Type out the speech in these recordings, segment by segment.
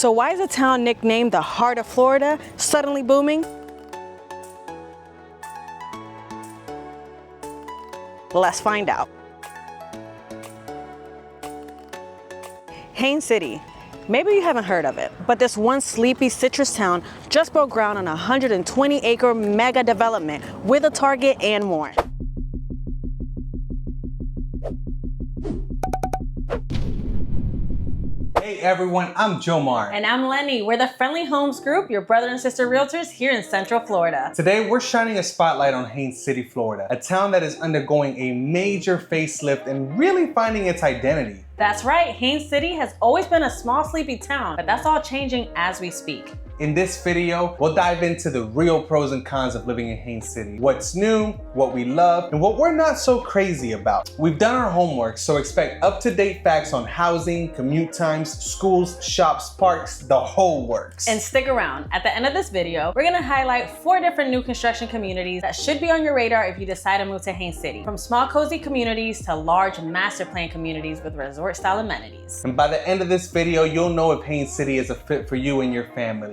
So why is a town nicknamed the heart of Florida suddenly booming? Let's find out. Haines City. Maybe you haven't heard of it, but this once sleepy citrus town just broke ground on a 120-acre mega development with a Target and more. Hey everyone, I'm Jomar. And I'm Lenny. We're the Friendly Homes Group, your brother and sister realtors here in Central Florida. Today we're shining a spotlight on Haines City, Florida, a town that is undergoing a major facelift and really finding its identity. That's right, Haines City has always been a small sleepy town, but that's all changing as we speak. In this video, we'll dive into the real pros and cons of living in Haines City. What's new, what we love, and what we're not so crazy about. We've done our homework, so expect up-to-date facts on housing, commute times, schools, shops, parks, the whole works. And stick around. At the end of this video, we're gonna highlight 4 different new construction communities that should be on your radar if you decide to move to Haines City. From small, cozy communities to large master plan communities with resort-style amenities. And by the end of this video, you'll know if Haines City is a fit for you and your family.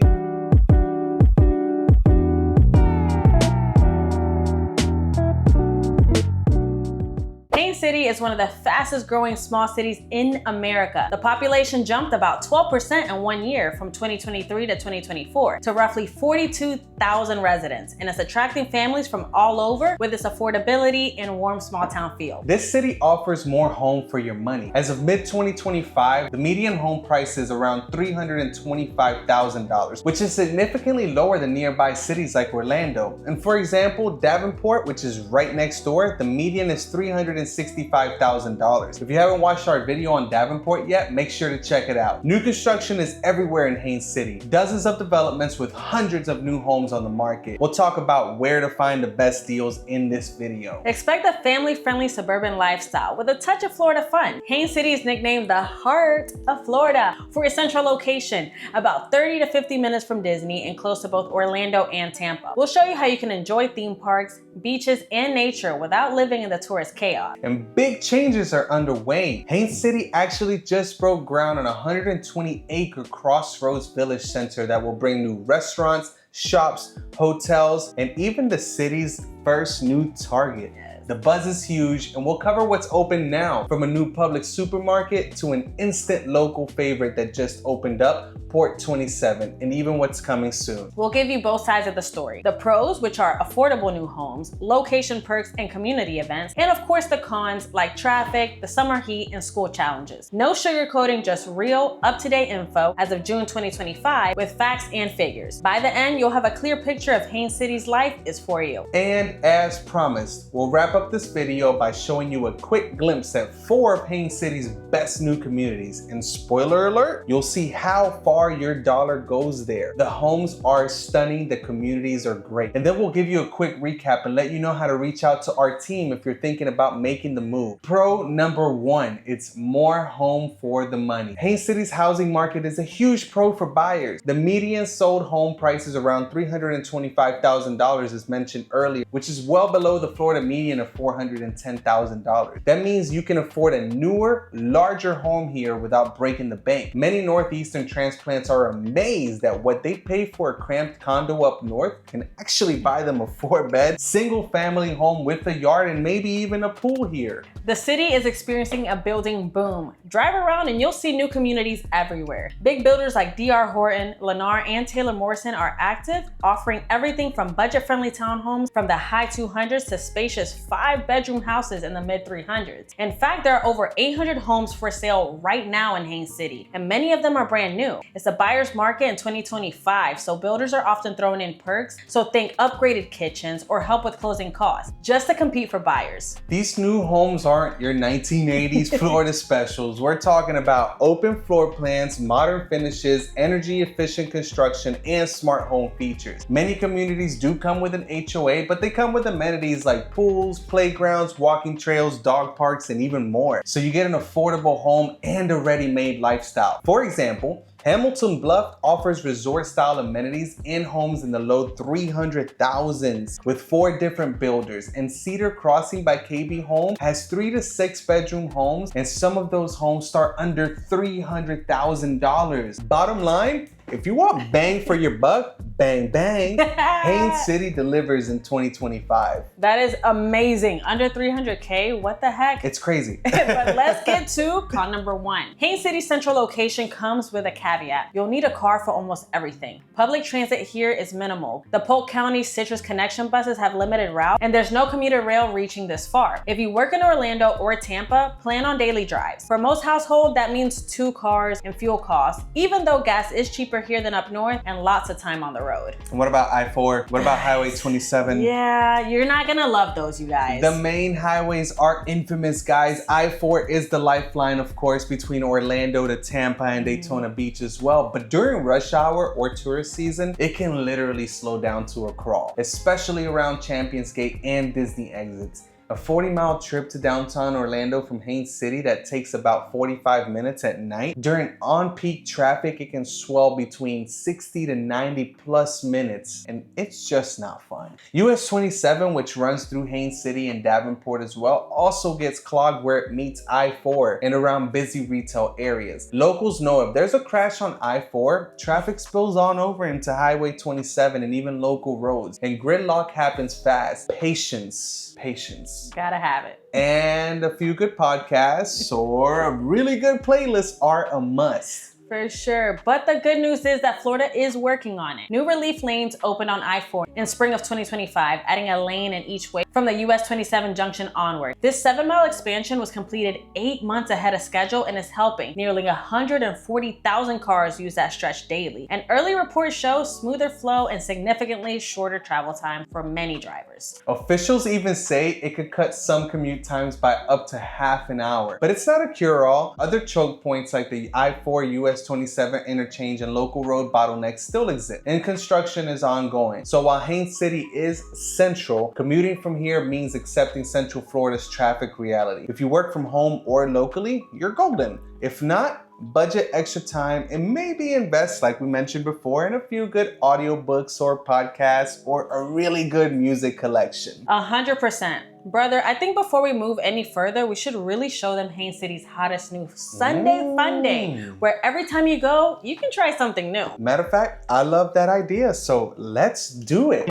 Haines City is one of the fastest growing small cities in America. The population jumped about 12% in 1 year from 2023 to 2024 to roughly 42,000 residents, and it's attracting families from all over with its affordability and warm small town feel. This city offers more home for your money. As of mid-2025, the median home price is around $325,000, which is significantly lower than nearby cities like Orlando. And for example, Davenport, which is right next door, the median is $365,000. If you haven't watched our video on Davenport yet, make sure to check it out. New construction is everywhere in Haines City. Dozens of developments with hundreds of new homes on the market. We'll talk about where to find the best deals in this video. Expect a family-friendly suburban lifestyle with a touch of Florida fun. Haines City is nicknamed the heart of Florida for its central location, about 30 to 50 minutes from Disney and close to both Orlando and Tampa. We'll show you how you can enjoy theme parks, beaches, and nature without living in the tourist chaos. And big changes are underway. Haines City actually just broke ground on a 120-acre Crossroads Village Center that will bring new restaurants, shops, hotels, and even the city's first new Target. The buzz is huge, and we'll cover what's open now, from a new Publix supermarket to an instant local favorite that just opened up, Port 27, and even what's coming soon. We'll give you both sides of the story. The pros, which are affordable new homes, location perks and community events, and of course the cons like traffic, the summer heat, and school challenges. No sugarcoating, just real, up-to-date info as of June 2025 with facts and figures. By the end, you'll have a clear picture of Haines City's life is for you. And as promised, we'll wrap up this video by showing you a quick glimpse at 4 of Haines City's best new communities. And spoiler alert, you'll see how far your dollar goes there. The homes are stunning, the communities are great. And then we'll give you a quick recap and let you know how to reach out to our team if you're thinking about making the move. Pro number 1, it's more home for the money. Haines City's housing market is a huge pro for buyers. The median sold home price is around $325,000 as mentioned earlier, which is well below the Florida median of $410,000. That means you can afford a newer, larger home here without breaking the bank. Many Northeastern transplants are amazed at what they pay for a cramped condo up north can actually buy them a 4-bed, single-family home with a yard and maybe even a pool here. The city is experiencing a building boom. Drive around and you'll see new communities everywhere. Big builders like D.R. Horton, Lennar, and Taylor Morrison are active, offering everything from budget-friendly townhomes from the high 200s to spacious 5-bedroom houses in the mid-300s. In fact, there are over 800 homes for sale right now in Haines City, and many of them are brand new. It's a buyer's market in 2025, so builders are often throwing in perks, so think upgraded kitchens or help with closing costs, just to compete for buyers. These new homes aren't your 1980s Florida specials. We're talking about open floor plans, modern finishes, energy efficient construction, and smart home features. Many communities do come with an HOA, but they come with amenities like pools, playgrounds, walking trails, dog parks, and even more. So you get an affordable home and a ready-made lifestyle. For example, Hamilton Bluff offers resort-style amenities in homes in the low 300,000s with 4 different builders, and Cedar Crossing by KB Home has 3 to 6 bedroom homes, and some of those homes start under $300,000. Bottom line, if you want bang for your buck, bang bang, Haines City delivers in 2025. That is amazing. Under 300K, what the heck? It's crazy. But let's get to con number 1. Haines City's central location comes with a caveat. You'll need a car for almost everything. Public transit here is minimal. The Polk County Citrus Connection buses have limited routes, and there's no commuter rail reaching this far. If you work in Orlando or Tampa, plan on daily drives. For most households, that means 2 cars and fuel costs, even though gas is cheaper here than up north and lots of time on the road. And what about I-4? What about Highway 27? Yeah, you're not gonna love those, you guys. The main highways are infamous, guys. I-4 is the lifeline, of course, between Orlando to Tampa and Daytona Beach as well. But during rush hour or tourist season, it can literally slow down to a crawl, especially around Champions Gate and Disney exits. A 40-mile trip to downtown Orlando from Haines City that takes about 45 minutes at night. During on-peak traffic, it can swell between 60 to 90 plus minutes, and it's just not fun. US 27, which runs through Haines City and Davenport as well, also gets clogged where it meets I-4 and around busy retail areas. Locals know if there's a crash on I-4, traffic spills on over into Highway 27 and even local roads, and gridlock happens fast. Patience. Gotta have it. And a few good podcasts or a really good playlist are a must. For sure, but the good news is that Florida is working on it. New relief lanes opened on I-4 in spring of 2025, adding a lane in each way from the US 27 junction onward. This 7-mile expansion was completed 8 months ahead of schedule and is helping nearly 140,000 cars use that stretch daily. And early reports show smoother flow and significantly shorter travel time for many drivers. Officials even say it could cut some commute times by up to half an hour. But it's not a cure-all. Other choke points like the I-4 US 27 interchange and local road bottlenecks still exist, and construction is ongoing. So while Haines City is central, commuting from here means accepting Central Florida's traffic reality. If you work from home or locally, you're golden. If not, budget extra time and maybe invest, like we mentioned before, in a few good audiobooks or podcasts or a really good music collection. 100%. Brother, I think before we move any further, we should really show them Haines City's hottest new Sunday Funday, where every time you go, you can try something new. Matter of fact, I love that idea, so let's do it.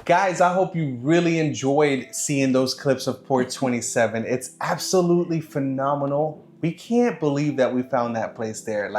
Guys, I hope you really enjoyed seeing those clips of Port 27. It's absolutely phenomenal. We can't believe that we found that place there.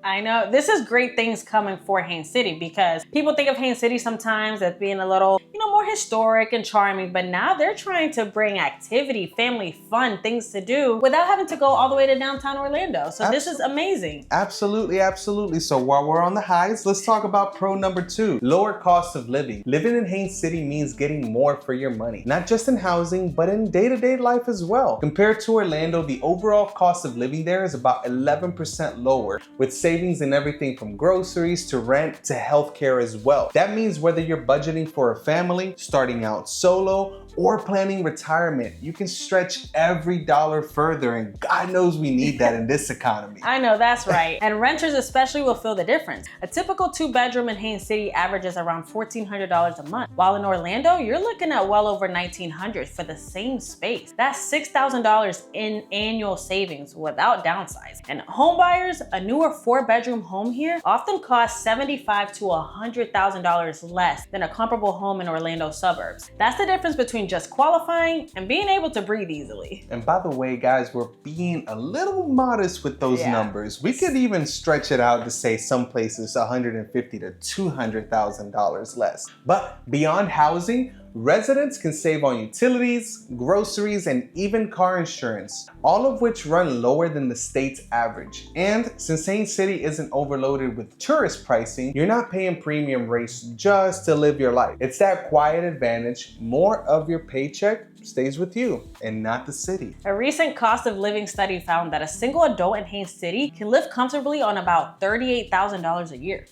I know. This is great things coming for Haines City because people think of Haines City sometimes as being a little, more historic and charming, but now they're trying to bring activity, family fun, things to do without having to go all the way to downtown Orlando. So this is amazing. Absolutely, absolutely. So while we're on the highs, let's talk about pro number 2, lower cost of living. Living in Haines City means getting more for your money, not just in housing, but in day-to-day life as well. Compared to Orlando, the overall cost of living there is about 11% lower, with savings in everything from groceries to rent to healthcare as well. That means whether you're budgeting for a family, starting out solo, or planning retirement, you can stretch every dollar further, and God knows we need that in this economy. I know, that's right. And renters especially will feel the difference. A typical 2-bedroom in Haines City averages around $1,400 a month, while in Orlando, you're looking at well over $1,900 for the same space. That's $6,000 in annual savings without downsizing. And home buyers, a newer 4-bedroom home here often costs $75,000 to $100,000 less than a comparable home in Orlando suburbs. That's the difference between just qualifying and being able to breathe easily. And by the way, guys, we're being a little modest with those numbers. We could even stretch it out to say some places $150,000 to $200,000 less. But beyond housing, Residents can save on utilities, groceries, and even car insurance, all of which run lower than the state's average. And since Haines City isn't overloaded with tourist pricing, you're not paying premium rates just to live your life. It's that quiet advantage. More of your paycheck stays with you and not the city. A recent cost of living study found that a single adult in Haines City can live comfortably on about $38,000 a year,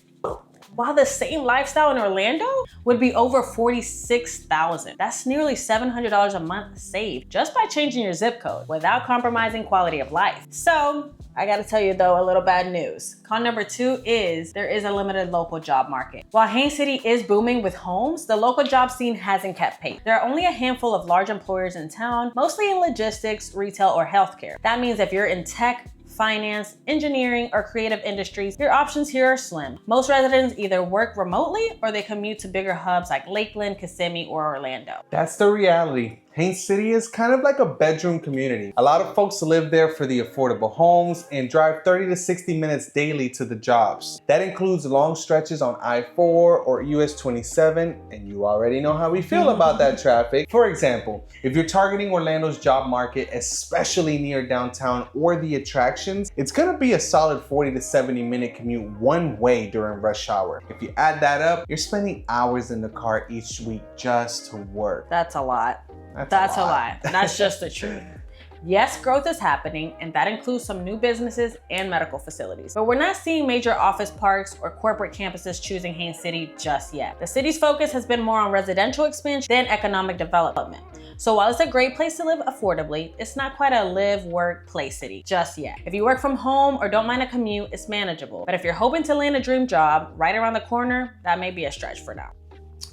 while the same lifestyle in Orlando would be over $46,000. That's nearly $700 a month saved just by changing your zip code without compromising quality of life. So I gotta tell you though, a little bad news. Con number 2 is there is a limited local job market. While Haines City is booming with homes, the local job scene hasn't kept pace. There are only a handful of large employers in town, mostly in logistics, retail, or healthcare. That means if you're in tech, finance, engineering, or creative industries, your options here are slim. Most residents either work remotely or they commute to bigger hubs like Lakeland, Kissimmee, or Orlando. That's the reality. Haines City is kind of like a bedroom community. A lot of folks live there for the affordable homes and drive 30 to 60 minutes daily to the jobs. That includes long stretches on I-4 or US 27, and you already know how we feel about that traffic. For example, if you're targeting Orlando's job market, especially near downtown or the attractions, it's gonna be a solid 40 to 70 minute commute one way during rush hour. If you add that up, you're spending hours in the car each week just to work. That's a lot. That's a lot. That's just the truth. Yes, growth is happening, and that includes some new businesses and medical facilities. But we're not seeing major office parks or corporate campuses choosing Haines City just yet. The city's focus has been more on residential expansion than economic development. So while it's a great place to live affordably, it's not quite a live, work, play city just yet. If you work from home or don't mind a commute, it's manageable. But if you're hoping to land a dream job right around the corner, that may be a stretch for now.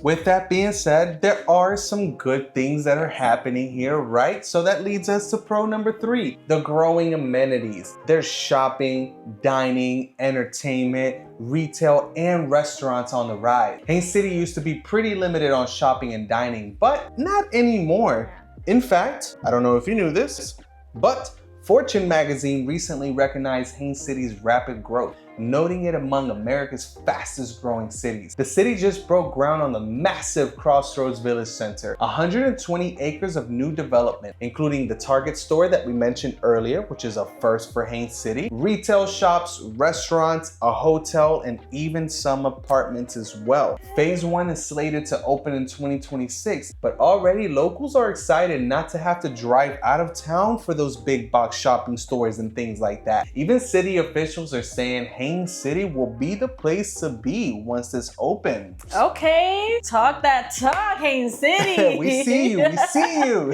With that being said, there are some good things that are happening here, right? So that leads us to pro number 3, the growing amenities. There's shopping, dining, entertainment, retail, and restaurants on the rise. Haines City used to be pretty limited on shopping and dining, but not anymore. In fact, I don't know if you knew this, but Fortune magazine recently recognized Haines City's rapid growth, noting it among America's fastest growing cities. The city just broke ground on the massive Crossroads Village Center, 120 acres of new development, including the Target store that we mentioned earlier, which is a first for Haines City, retail shops, restaurants, a hotel, and even some apartments as well. Phase 1 is slated to open in 2026, but already locals are excited not to have to drive out of town for those big box shopping stores and things like that. Even city officials are saying Haines City will be the place to be once this opens. Okay, talk that talk, Haines City. We see you, we see you.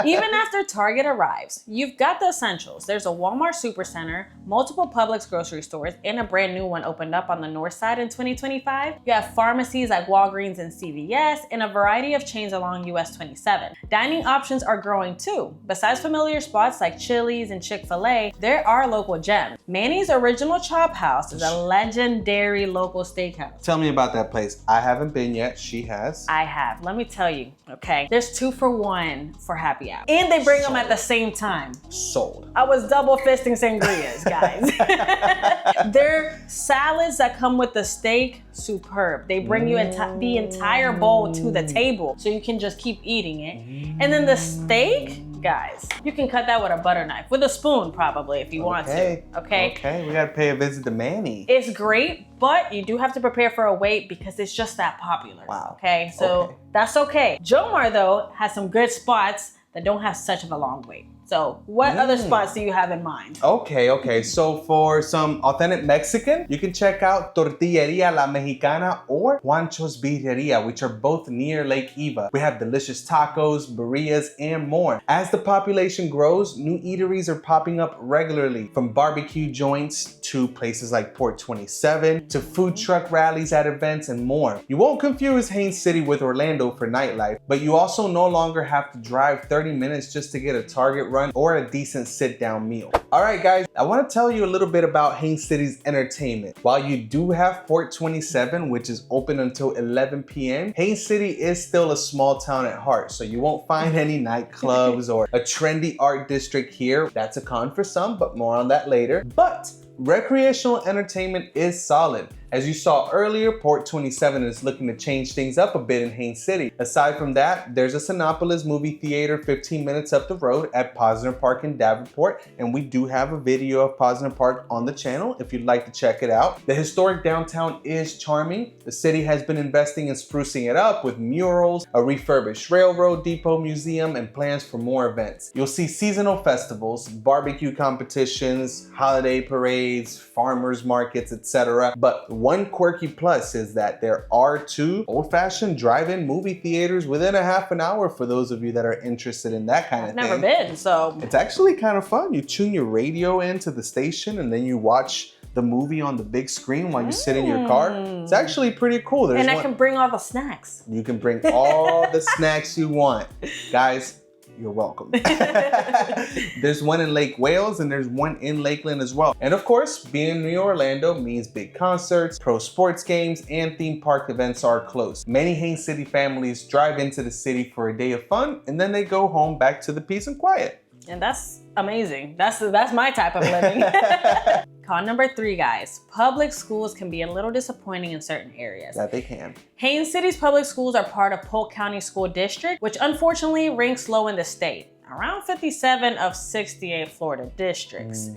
Even after Target arrives, you've got the essentials. There's a Walmart Supercenter, multiple Publix grocery stores, and a brand new one opened up on the north side in 2025. You have pharmacies like Walgreens and CVS, and a variety of chains along US 27. Dining options are growing too. Besides familiar spots like Chili's and Chick-fil-A, there are local gems. Manny's Original Chop House is a legendary local steakhouse. Tell me about that place. I haven't been yet. She has. I have. Let me tell you, okay? There's 2 for $1 for happy hour. And they bring them at the same time. Sold. I was double fisting sangrias, guys. Their salads that come with the steak, superb. They bring you the entire bowl to the table so you can just keep eating it. And then the steak, guys, you can cut that with a butter knife, with a spoon probably if you want to. Okay, we gotta pay a visit to Manny. It's great, but you do have to prepare for a wait because it's just that popular. Wow. Okay, so that's okay. Jomar though has some good spots that don't have such of a long wait. So what other spots do you have in mind? Okay. So for some authentic Mexican, you can check out Tortilleria La Mexicana or Juancho's Birreria, which are both near Lake Eva. We have delicious tacos, burritos, and more. As the population grows, new eateries are popping up regularly, from barbecue joints to places like Port 27 to food truck rallies at events and more. You won't confuse Haines City with Orlando for nightlife, but you also no longer have to drive 30 minutes just to get a Target run or a decent sit-down meal. All right, guys, I want to tell you a little bit about Haines City's entertainment. While you do have Port 27, which is open until 11 p.m., Haines City is still a small town at heart, so you won't find any nightclubs or a trendy art district here. That's a con for some, but more on that later. But recreational entertainment is solid. As you saw earlier, Port 27 is looking to change things up a bit in Haines City. Aside from that, there's a Cinépolis movie theater 15 minutes up the road at Posner Park in Davenport, and we do have a video of Posner Park on the channel if you'd like to check it out. The historic downtown is charming. The city has been investing in sprucing it up with murals, a refurbished railroad depot museum, and plans for more events. You'll see seasonal festivals, barbecue competitions, holiday parades, farmers markets, etc. But one quirky plus is that there are 2 old-fashioned drive-in movie theaters within a half an hour for those of you that are interested in that kind of thing. I've never been, so. It's actually kind of fun. You tune your radio into the station and then you watch the movie on the big screen while you sit in your car. It's actually pretty cool. And I can bring all the snacks. You can bring all the snacks you want. Guys, you're welcome. There's one in Lake Wales and there's one in Lakeland as well. And of course, being near Orlando means big concerts, pro sports games, and theme park events are close. Many Haines City families drive into the city for a day of fun and then they go home back to the peace and quiet. And that's amazing. That's my type of living. Con number 3, guys. Public schools can be a little disappointing in certain areas. That they can. Haines City's public schools are part of Polk County School District, which unfortunately ranks low in the state, around 57 of 68 Florida districts.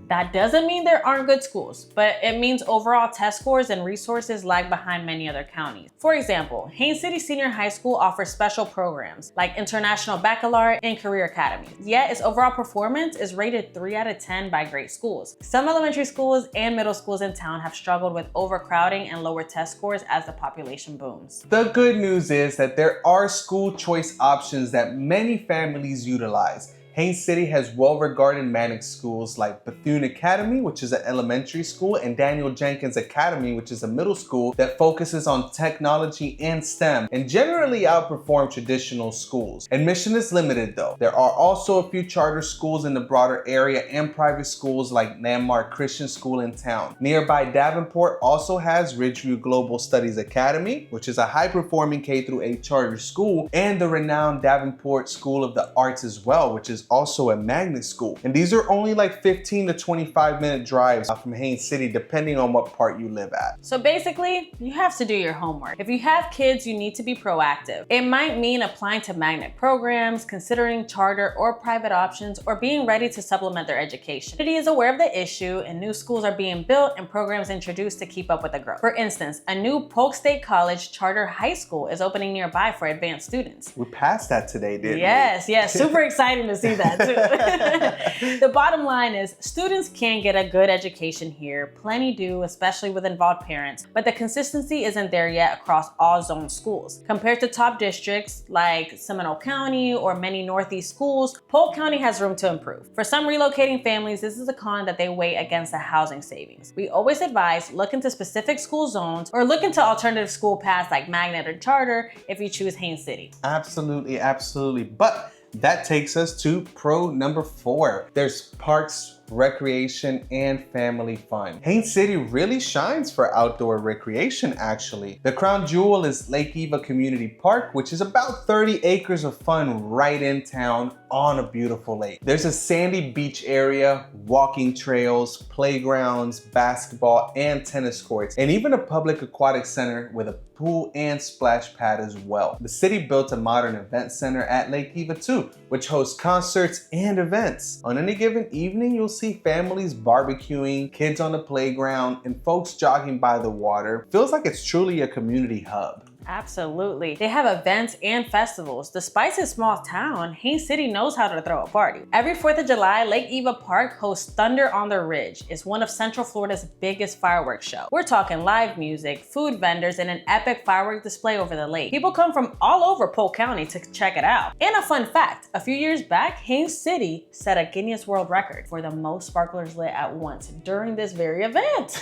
That doesn't mean there aren't good schools, but it means overall test scores and resources lag behind many other counties. For example, Haines City Senior High School offers special programs like International Baccalaureate and Career Academy, yet its overall performance is rated 3 out of 10 by great schools. Some elementary schools and middle schools in town have struggled with overcrowding and lower test scores as the population booms. The good news is that there are school choice options that many families utilize. Haines City has well-regarded magnet schools like Bethune Academy, which is an elementary school, and Daniel Jenkins Academy, which is a middle school that focuses on technology and STEM and generally outperform traditional schools. Admission is limited though. There are also a few charter schools in the broader area and private schools like Landmark Christian School in town. Nearby Davenport also has Ridgeview Global Studies Academy, which is a high-performing K-8 charter school, and the renowned Davenport School of the Arts as well, which is also a magnet school. And these are only like 15 to 25-minute drives from Haines City, depending on what part you live at. So basically, you have to do your homework. If you have kids, you need to be proactive. It might mean applying to magnet programs, considering charter or private options, or being ready to supplement their education. The city is aware of the issue and new schools are being built and programs introduced to keep up with the growth. For instance, a new Polk State College charter high school is opening nearby for advanced students. We passed that today, didn't we? Yes, super exciting to see that too. The bottom line is students can get a good education here. Plenty do, especially with involved parents, but the consistency isn't there yet across all zone schools. Compared to top districts like Seminole County or many Northeast schools, Polk County has room to improve. For some relocating families, this is a con that they weigh against the housing savings. We always advise look into specific school zones or look into alternative school paths like magnet or charter if you choose Haines City. Absolutely, absolutely. But that takes us to pro number 4. There's parks, recreation, and family fun. Haines City really shines for outdoor recreation actually. The crown jewel is Lake Eva Community Park, which is about 30 acres of fun right in town on a beautiful lake. There's a sandy beach area, walking trails, playgrounds, basketball and tennis courts, and even a public aquatic center with a pool and splash pad as well. The city built a modern event center at Lake Eva too, which hosts concerts and events. On any given evening, you'll see families barbecuing, kids on the playground, and folks jogging by the water. Feels like it's truly a community hub. Absolutely. They have events and festivals. Despite its small town, Haines City knows how to throw a party. Every 4th of July, Lake Eva Park hosts Thunder on the Ridge. It's one of Central Florida's biggest fireworks show. We're talking live music, food vendors, and an epic firework display over the lake. People come from all over Polk County to check it out. And a fun fact, a few years back, Haines City set a Guinness World Record for the most sparklers lit at once during this very event.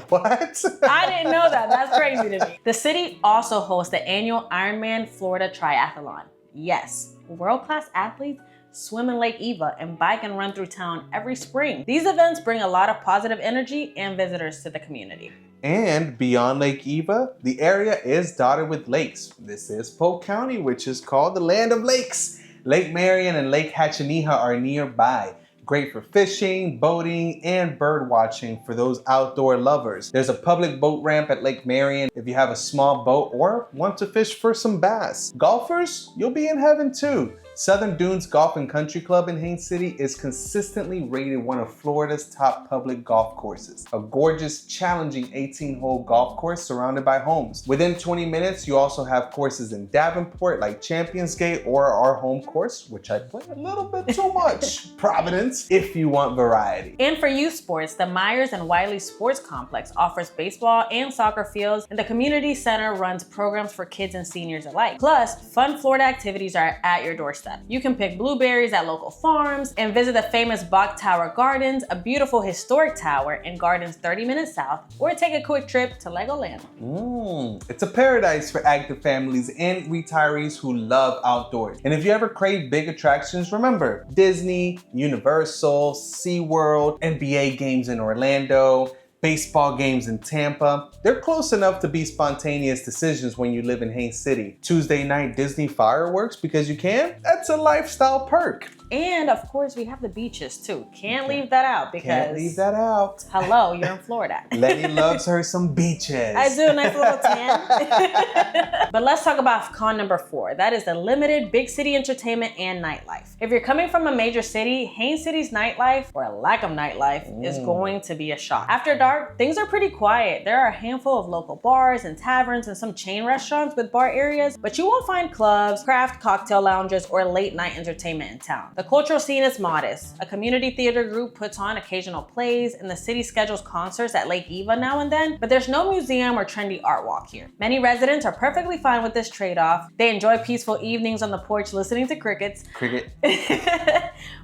What? I didn't know that. That's crazy to me. The city also hosts the annual Ironman Florida Triathlon. Yes, world-class athletes swim in Lake Eva and bike and run through town every spring. These events bring a lot of positive energy and visitors to the community. And beyond Lake Eva, the area is dotted with lakes. This is Polk County, which is called the Land of Lakes. Lake Marion and Lake Hatchinija are nearby. Great for fishing, boating, and bird watching for those outdoor lovers. There's a public boat ramp at Lake Marion if you have a small boat or want to fish for some bass. Golfers, you'll be in heaven too. Southern Dunes Golf and Country Club in Haines City is consistently rated one of Florida's top public golf courses. A gorgeous, challenging 18-hole golf course surrounded by homes. Within 20 minutes, you also have courses in Davenport like Champions Gate or our home course, which I play a little bit too much, Providence, if you want variety. And for youth sports, the Myers and Wiley Sports Complex offers baseball and soccer fields, and the community center runs programs for kids and seniors alike. Plus, fun Florida activities are at your doorstep. You can pick blueberries at local farms and visit the famous Bach Tower Gardens, a beautiful historic tower in gardens 30 minutes south, or take a quick trip to Legoland. It's a paradise for active families and retirees who love outdoors. And if you ever crave big attractions, remember Disney, Universal, SeaWorld, NBA games in Orlando, baseball games in Tampa. They're close enough to be spontaneous decisions when you live in Haines City. Tuesday night Disney fireworks because you can? That's a lifestyle perk. And of course, we have the beaches too. Can't leave that out because... Can't leave that out. Hello, you're in Florida. Letty loves her some beaches. I do, a nice little tan. But let's talk about con number 4. That is the limited big city entertainment and nightlife. If you're coming from a major city, Haines City's nightlife, or a lack of nightlife, is going to be a shock. After dark, things are pretty quiet. There are a handful of local bars and taverns and some chain restaurants with bar areas, but you won't find clubs, craft cocktail lounges, or late night entertainment in town. The cultural scene is modest. A community theater group puts on occasional plays, and the city schedules concerts at Lake Eva now and then, but there's no museum or trendy art walk here. Many residents are perfectly fine with this trade-off. They enjoy peaceful evenings on the porch listening to crickets. Cricket.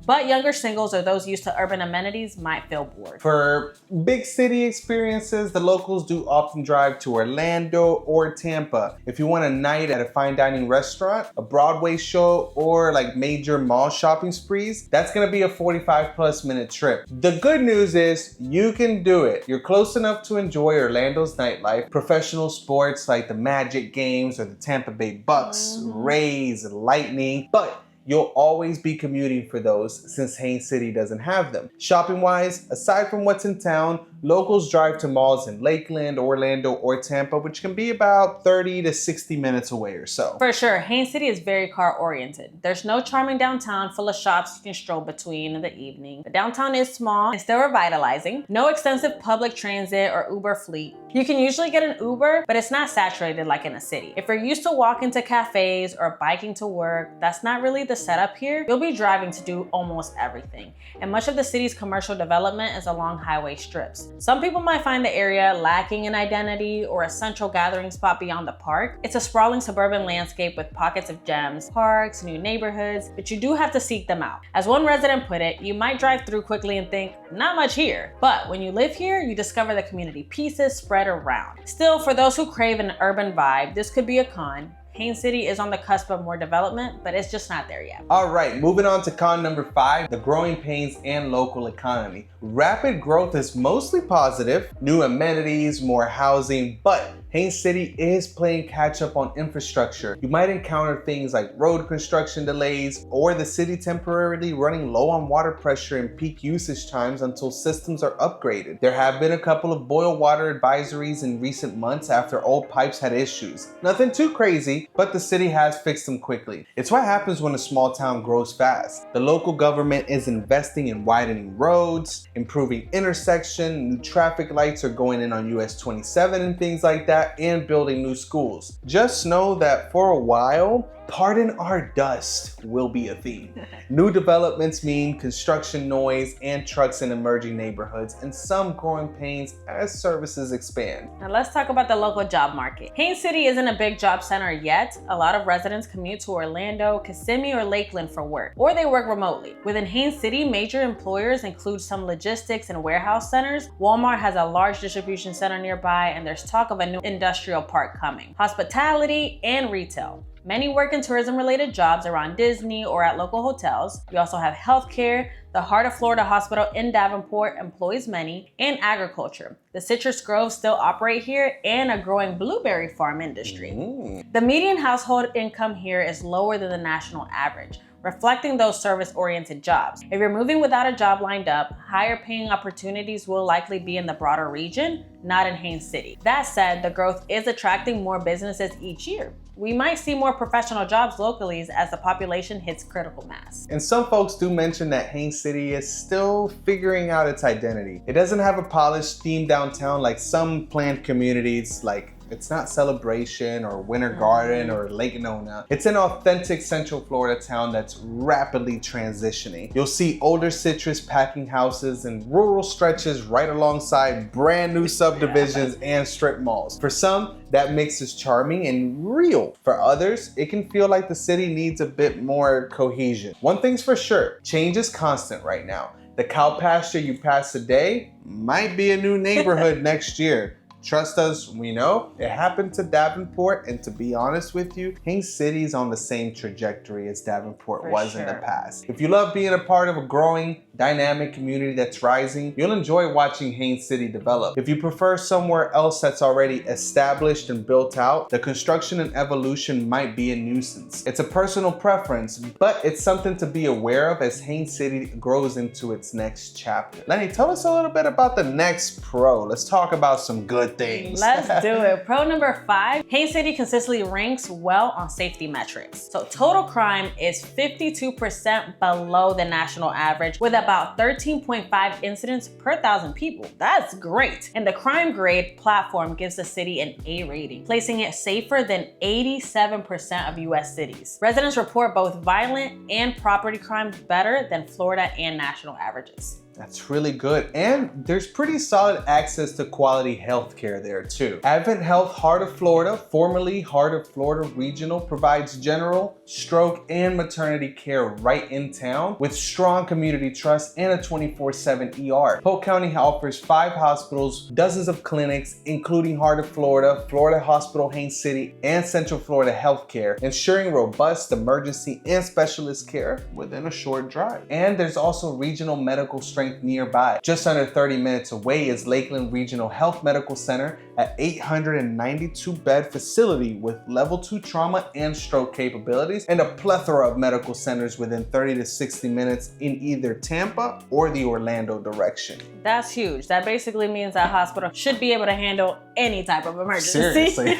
But younger singles or those used to urban amenities might feel bored. For big city experiences, the locals do often drive to Orlando or Tampa. If you want a night at a fine dining restaurant, a Broadway show, or like major mall shopping sprees, that's gonna be a 45+ minute trip. The good news is you can do it. You're close enough to enjoy Orlando's nightlife, professional sports like the Magic games or the Tampa Bay Bucks, Rays, Lightning, but you'll always be commuting for those since Haines City doesn't have them. Shopping wise, aside from what's in town, locals drive to malls in Lakeland, Orlando, or Tampa, which can be about 30 to 60 minutes away or so. For sure, Haines City is very car oriented. There's no charming downtown full of shops you can stroll between in the evening. The downtown is small and still revitalizing. No extensive public transit or Uber fleet. You can usually get an Uber, but it's not saturated like in a city. If you're used to walking to cafes or biking to work, that's not really the setup here. You'll be driving to do almost everything. And much of the city's commercial development is along highway strips. Some people might find the area lacking in identity or a central gathering spot beyond the park. It's a sprawling suburban landscape with pockets of gems, parks, new neighborhoods, but you do have to seek them out. As one resident put it, you might drive through quickly and think, not much here. But when you live here, you discover the community pieces spread around. Still, for those who crave an urban vibe, this could be a con. Haines City is on the cusp of more development, but it's just not there yet. All right, moving on to con number 5, the growing pains and local economy. Rapid growth is mostly positive, new amenities, more housing, but Haines City is playing catch up on infrastructure. You might encounter things like road construction delays or the city temporarily running low on water pressure in peak usage times until systems are upgraded. There have been a couple of boil water advisories in recent months after old pipes had issues. Nothing too crazy, but the city has fixed them quickly. It's what happens when a small town grows fast. The local government is investing in widening roads, improving intersection, new traffic lights are going in on US 27 and things like that, and building new schools. Just know that for a while, pardon our dust will be a theme. New developments mean construction noise and trucks in emerging neighborhoods and some growing pains as services expand. Now let's talk about the local job market. Haines City isn't a big job center yet. A lot of residents commute to Orlando, Kissimmee, or Lakeland for work, or they work remotely. Within Haines City, major employers include some logistics and warehouse centers. Walmart has a large distribution center nearby, and there's talk of a new industrial park coming. Hospitality and retail. Many work in tourism-related jobs around Disney or at local hotels. We also have healthcare. The Heart of Florida Hospital in Davenport employs many, and agriculture. The citrus groves still operate here, and a growing blueberry farm industry. The median household income here is lower than the national average, reflecting those service-oriented jobs. If you're moving without a job lined up, higher paying opportunities will likely be in the broader region, not in Haines City. That said, the growth is attracting more businesses each year. We might see more professional jobs locally as the population hits critical mass. And some folks do mention that Haines City is still figuring out its identity. It doesn't have a polished theme downtown like some planned communities, like it's not Celebration or Winter Garden or Lake Nona. It's an authentic Central Florida town that's rapidly transitioning. You'll see older citrus packing houses and rural stretches right alongside brand new subdivisions and strip malls. For some, that mix is charming and real. For others, it can feel like the city needs a bit more cohesion. One thing's for sure, change is constant right now. The cow pasture you pass today might be a new neighborhood next year. Trust us, we know. It happened to Davenport, and to be honest with you, Haines City is on the same trajectory as Davenport was in the past. If you love being a part of a growing, dynamic community that's rising, you'll enjoy watching Haines City develop. If you prefer somewhere else that's already established and built out, the construction and evolution might be a nuisance. It's a personal preference, but it's something to be aware of as Haines City grows into its next chapter. Lenny, tell us a little bit about the next pro. Let's talk about some good things. Let's do it. Pro number 5, Haines City consistently ranks well on safety metrics. So total crime is 52% below the national average with about 13.5 incidents per 1,000 people. That's great. And the crime grade platform gives the city an A rating, placing it safer than 87% of US cities. Residents report both violent and property crime better than Florida and national averages. That's really good. And there's pretty solid access to quality healthcare there too. Advent Health Heart of Florida, formerly Heart of Florida Regional, provides general, stroke, and maternity care right in town with strong community trust and a 24/7 ER. Polk County offers 5 hospitals, dozens of clinics, including Heart of Florida, Florida Hospital Haines City, and Central Florida Healthcare, ensuring robust emergency and specialist care within a short drive. And there's also regional medical strength nearby. Just under 30 minutes away is Lakeland Regional Health Medical Center, an 892-bed facility with level 2 trauma and stroke capabilities, and a plethora of medical centers within 30 to 60 minutes in either Tampa or the Orlando direction. That's huge. That basically means that hospital should be able to handle any type of emergency. Seriously.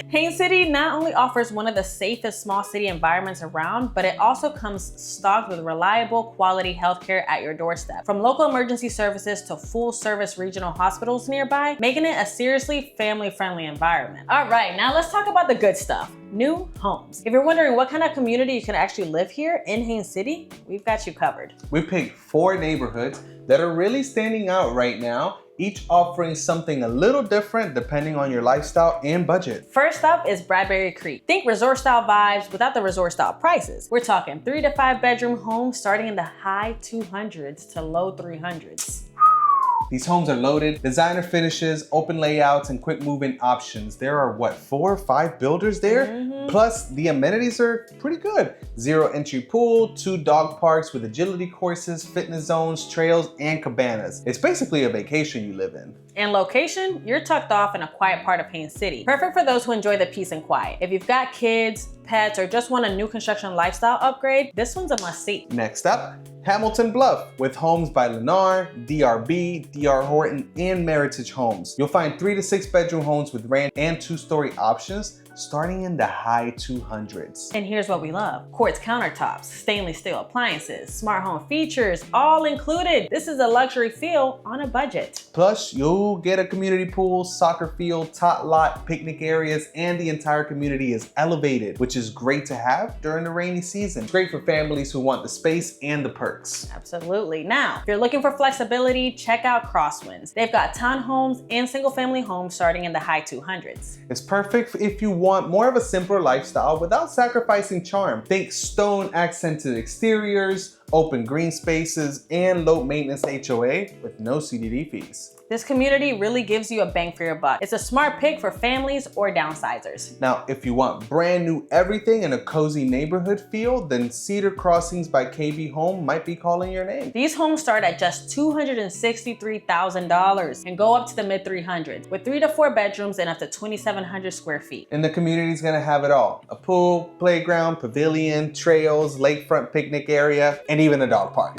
Haines City not only offers one of the safest small city environments around, but it also comes stocked with reliable, quality healthcare at your doorstep. From local emergency services to full-service regional hospitals nearby, making it a seriously family-friendly environment. All right, now let's talk about the good stuff. New homes. If you're wondering what kind of community you can actually live here in Haines City, we've got you covered. We picked 4 neighborhoods that are really standing out right now, each offering something a little different depending on your lifestyle and budget. First up is Bradbury Creek. Think resort style vibes without the resort style prices. We're talking 3 to 5 bedroom homes starting in the high 200s to low 300s. These homes are loaded, designer finishes, open layouts, and quick move-in options. There are what, 4 or 5 builders there? Plus, the amenities are pretty good. 0 entry pool, 2 dog parks with agility courses, fitness zones, trails, and cabanas. It's basically a vacation you live in. And location, you're tucked off in a quiet part of Haines City. Perfect for those who enjoy the peace and quiet. If you've got kids, pets, or just want a new construction lifestyle upgrade, this one's a must-see. Next up, Hamilton Bluff, with homes by Lennar, DRB, DR Horton, and Meritage Homes. You'll find 3 to 6 bedroom homes with ranch and 2-story options, starting in the high 200s. And here's what we love. Quartz countertops, stainless steel appliances, smart home features, all included. This is a luxury feel on a budget. Plus, you'll get a community pool, soccer field, tot lot, picnic areas, and the entire community is elevated, which is great to have during the rainy season. It's great for families who want the space and the perks. Absolutely. Now, if you're looking for flexibility, check out Crosswinds. They've got townhomes and single family homes starting in the high 200s. It's perfect if you want more of a simpler lifestyle without sacrificing charm. Think stone accented exteriors, open green spaces, and low maintenance HOA with no CDD fees. This community really gives you a bang for your buck. It's a smart pick for families or downsizers. Now, if you want brand new everything and a cozy neighborhood feel, then Cedar Crossings by KB Home might be calling your name. These homes start at just $263,000 and go up to the mid 300s with 3 to 4 bedrooms and up to 2,700 square feet. And the community is gonna have it all. A pool, playground, pavilion, trails, lakefront picnic area, and even a dog park.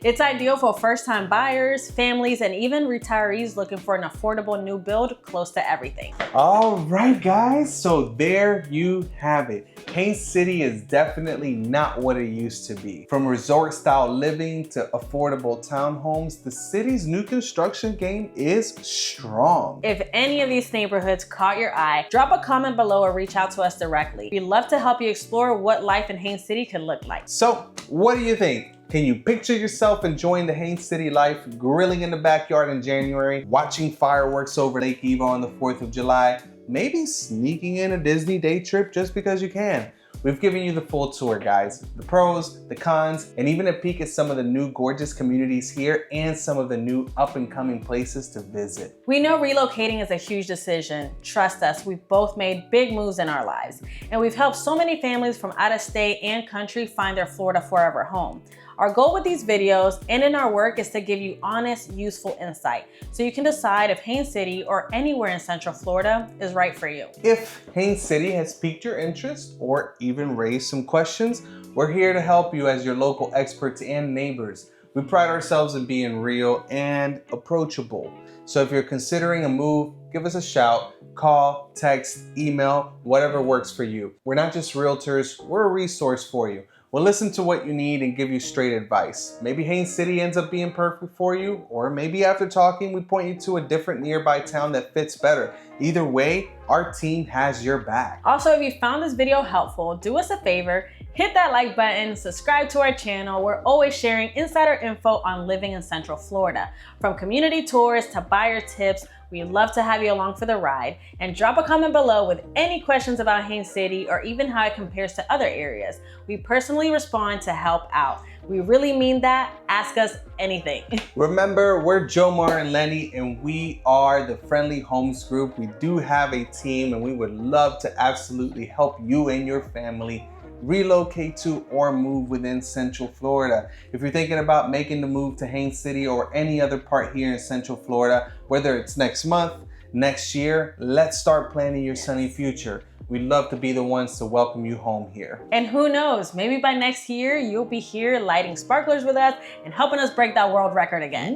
It's ideal for first-time buyers, families, and even retirees looking for an affordable new build close to everything. All right, guys, so there you have it. Haines City is definitely not what it used to be. From resort-style living to affordable townhomes, the city's new construction game is strong. If any of these neighborhoods caught your eye, drop a comment below or reach out to us directly. We'd love to help you explore what life in Haines City could look like. So, what do you think? Can you picture yourself enjoying the Haines City life, grilling in the backyard in January, watching fireworks over Lake Eva on the 4th of July, maybe sneaking in a Disney day trip just because you can? We've given you the full tour, guys. The pros, the cons, and even a peek at some of the new gorgeous communities here and some of the new up-and-coming places to visit. We know relocating is a huge decision. Trust us, we've both made big moves in our lives, and we've helped so many families from out of state and country find their Florida forever home. Our goal with these videos and in our work is to give you honest, useful insight so you can decide if Haines City or anywhere in Central Florida is right for you. If Haines City has piqued your interest or even raised some questions, we're here to help you as your local experts and neighbors. We pride ourselves in being real and approachable. So if you're considering a move, give us a shout, call, text, email, whatever works for you. We're not just realtors, we're a resource for you. We'll listen to what you need and give you straight advice. Maybe Haines City ends up being perfect for you, or maybe after talking, we point you to a different nearby town that fits better. Either way, our team has your back. Also, if you found this video helpful, do us a favor, hit that like button, subscribe to our channel. We're always sharing insider info on living in Central Florida. From community tours to buyer tips, we'd love to have you along for the ride. And drop a comment below with any questions about Haines City or even how it compares to other areas. We personally respond to help out. We really mean that. Ask us anything. Remember, we're Jomar and Lenny, and we are the Friendly Homes Group. We do have a team, and we would love to absolutely help you and your family relocate to or move within Central Florida. If you're thinking about making the move to Haines City or any other part here in Central Florida, whether it's next month, next year, let's start planning your sunny future. We'd love to be the ones to welcome you home here. And who knows, maybe by next year, you'll be here lighting sparklers with us and helping us break that world record again.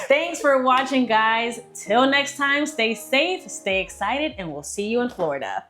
Thanks for watching, guys. Till next time, stay safe, stay excited, and we'll see you in Florida.